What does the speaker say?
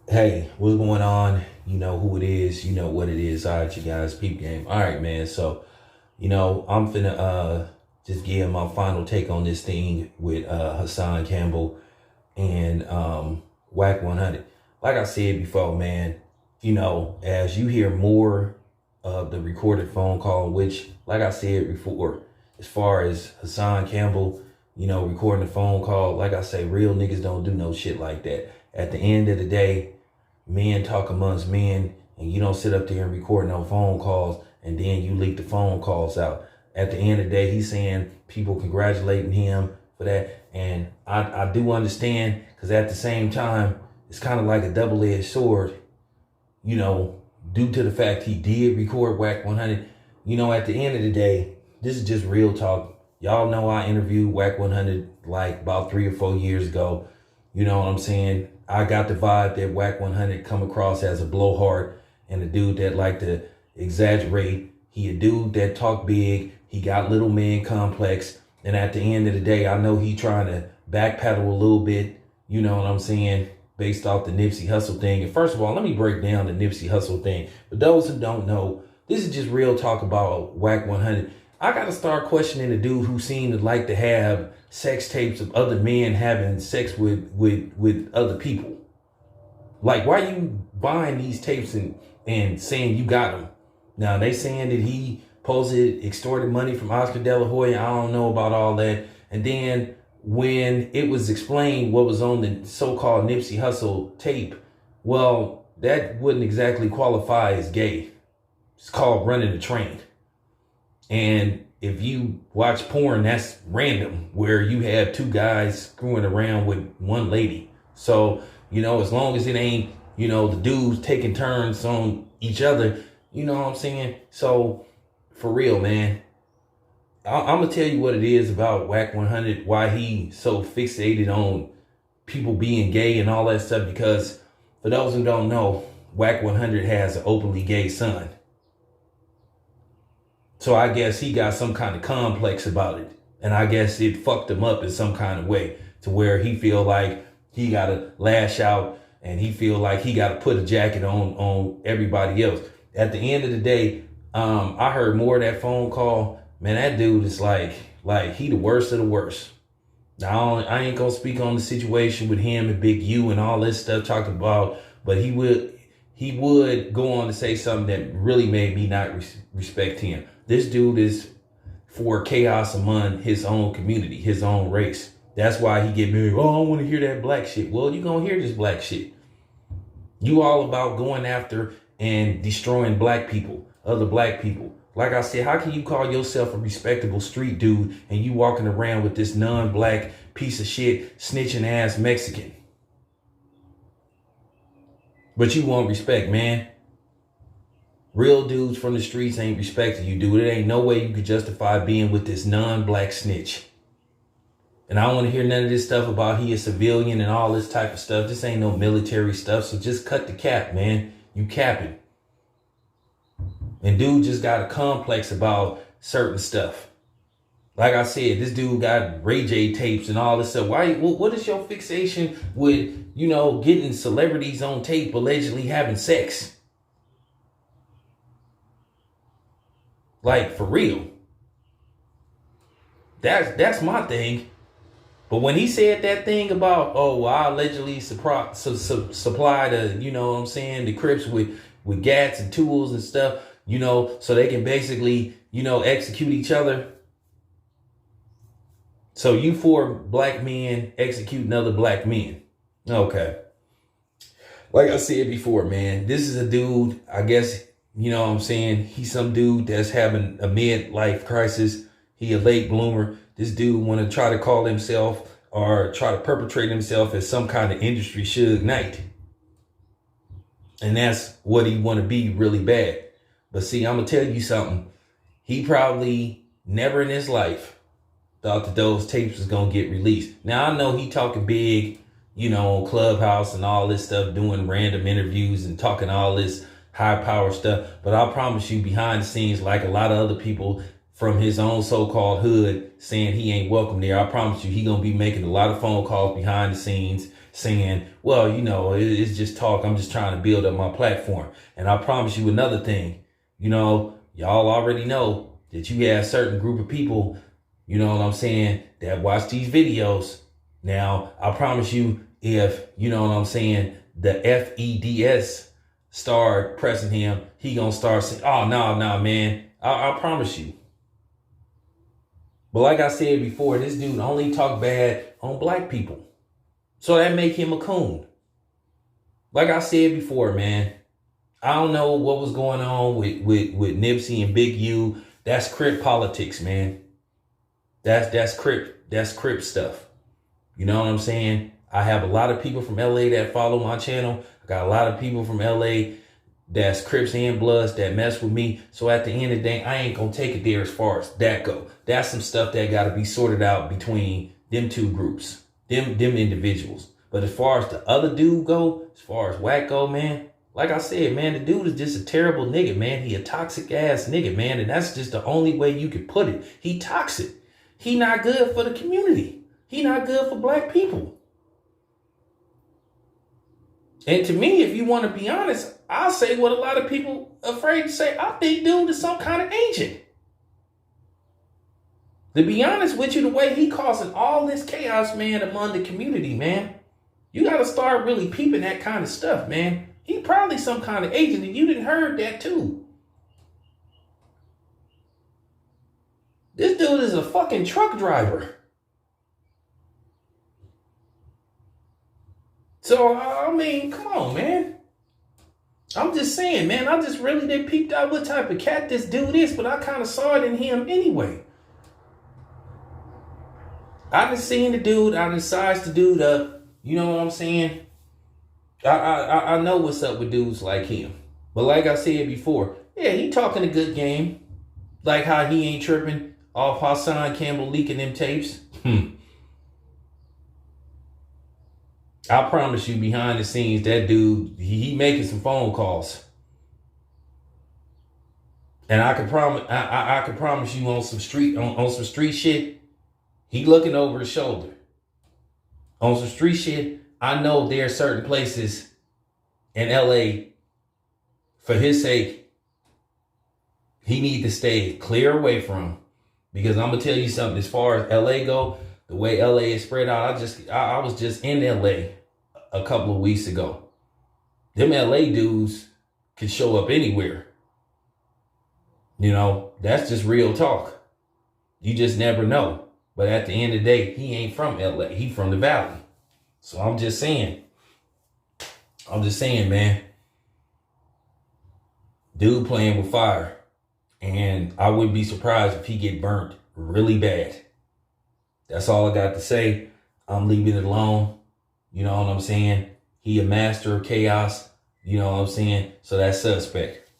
Hey, what's going on? You know who it is. You know what it is. All right, you guys, peep game. All right, man. So, I'm finna just give my final take on this thing with Hassan Campbell and Whack 100. Like I said before, man, as you hear more of the recorded phone call, which, like I said before, as far as Hassan Campbell, recording the phone call, like I say, real niggas don't do no shit like that. At the end of the day, men talk amongst men, and you don't sit up there and record no phone calls and then you leak the phone calls out. At the end of the day, he's saying people congratulating him for that. And I do understand, because at the same time, it's kind of like a double-edged sword, you know, due to the fact he did record Whack 100. At the end of the day, this is just real talk. Y'all know I interviewed Whack 100 like about 3 or 4 years ago. You know what I'm saying? I got the vibe that Whack 100 come across as a blowhard and a dude that like to exaggerate. He a dude that talk big. He got little man complex. And at the end of the day, I know he trying to backpedal a little bit. You know what I'm saying? Based off the Nipsey Hussle thing. And first of all, let me break down the Nipsey Hussle thing. For those who don't know, this is just real talk about Whack 100. I gotta start questioning the dude who seemed to like to have sex tapes of other men having sex with other people. Like, why you buying these tapes and saying you got them? Now they saying that he posted extorted money from Oscar De La Hoya. I don't know about all that. And then when it was explained what was on the so-called Nipsey Hussle tape, well, that wouldn't exactly qualify as gay. It's called running a train. And if you watch porn, that's random, where you have two guys screwing around with one lady. So, as long as it ain't, the dudes taking turns on each other, you know what I'm saying? So, for real, man, I'm going to tell you what it is about Whack 100, why he so fixated on people being gay and all that stuff. Because for those who don't know, Whack 100 has an openly gay son. So I guess he got some kind of complex about it. And I guess it fucked him up in some kind of way to where he feel like he got to lash out and he feel like he got to put a jacket on everybody else. At the end of the day, I heard more of that phone call. Man, that dude is like he the worst of the worst. Now, I ain't gonna speak on the situation with him and Big U and all this stuff talking about, but he would go on to say something that really made me not respect him. This dude is for chaos among his own community, his own race. That's why he get married. Oh, I want to hear that black shit. Well, you gonna hear this black shit. You all about going after and destroying black people, other black people. Like I said, how can you call yourself a respectable street dude and you walking around with this non-black piece of shit, snitching ass Mexican? But you want respect, man. Real dudes from the streets ain't respecting you, dude. It ain't no way you could justify being with this non-black snitch. And I don't want to hear none of this stuff about he a civilian and all this type of stuff. This ain't no military stuff. So just cut the cap, man. You capping. And dude just got a complex about certain stuff. Like I said, this dude got Ray J tapes and all this stuff. Why? What is your fixation with, getting celebrities on tape allegedly having sex? Like, for real. That's my thing. But when he said that thing about, oh, well, I allegedly supply the, what I'm saying, the Crips with gats and tools and stuff, so they can basically, execute each other. So you for black men executing other black men. Okay. Like I said before, man, this is a dude, I guess, what I'm saying? He's some dude that's having a midlife crisis. He a late bloomer. This dude want to try to call himself or try to perpetrate himself as some kind of industry Suge Knight. And that's what he want to be really bad. But see, I'm going to tell you something. He probably never in his life thought that those tapes was going to get released. Now, I know he talking big, on Clubhouse and all this stuff, doing random interviews and talking all this high power stuff. But I promise you, behind the scenes, like a lot of other people from his own so-called hood saying he ain't welcome there, I promise you he gonna be making a lot of phone calls behind the scenes, saying, well, it's just talk. I'm just trying to build up my platform. And I promise you another thing, y'all already know that you have a certain group of people, you know what I'm saying, that watch these videos. Now, I promise you, if, the FEDS start pressing him, he gonna start saying, oh, no, man. I promise you. But like I said before, this dude only talk bad on black people. So that make him a coon. Like I said before, man, I don't know what was going on with Nipsey and Big U. That's Crip politics, man. That's Crip stuff. You know what I'm saying? I have a lot of people from LA that follow my channel. I got a lot of people from LA that's Crips and Bloods that mess with me. So at the end of the day, I ain't gonna take it there as far as that go. That's some stuff that gotta be sorted out between them two groups, them individuals. But as far as the other dude go, as far as Wack go, man, like I said, man, the dude is just a terrible nigga, man. He a toxic ass nigga, man. And that's just the only way you could put it. He toxic. He not good for the community. He not good for black people. And to me, if you want to be honest, I'll say what a lot of people are afraid to say. I think dude is some kind of agent. To be honest with you, the way he causing all this chaos, man, among the community, man, you got to start really peeping that kind of stuff, man. He probably some kind of agent, and you didn't heard that too. This dude is a fucking truck driver. So, I mean, come on, man. I'm just saying, man, I just really did peeped out what type of cat this dude is, but I kind of saw it in him anyway. I done seen the dude, I done sized the dude up. You know what I'm saying? I know what's up with dudes like him. But like I said before, yeah, he talking a good game. Like how he ain't tripping off Hassan Campbell leaking them tapes. I promise you, behind the scenes, that dude, he making some phone calls. And I can promise you on some street shit, he looking over his shoulder. On some street shit, I know there are certain places in LA, for his sake, he need to stay clear away from. Because I'm gonna tell you something, as far as LA go, the way LA is spread out, I was just in LA a couple of weeks ago. Them LA dudes can show up anywhere. That's just real talk. You just never know. But at the end of the day, he ain't from LA. He from the Valley. So I'm just saying, man. Dude playing with fire. And I wouldn't be surprised if he get burnt really bad. That's all I got to say. I'm leaving it alone. You know what I'm saying? He a master of chaos. You know what I'm saying? So that's suspect.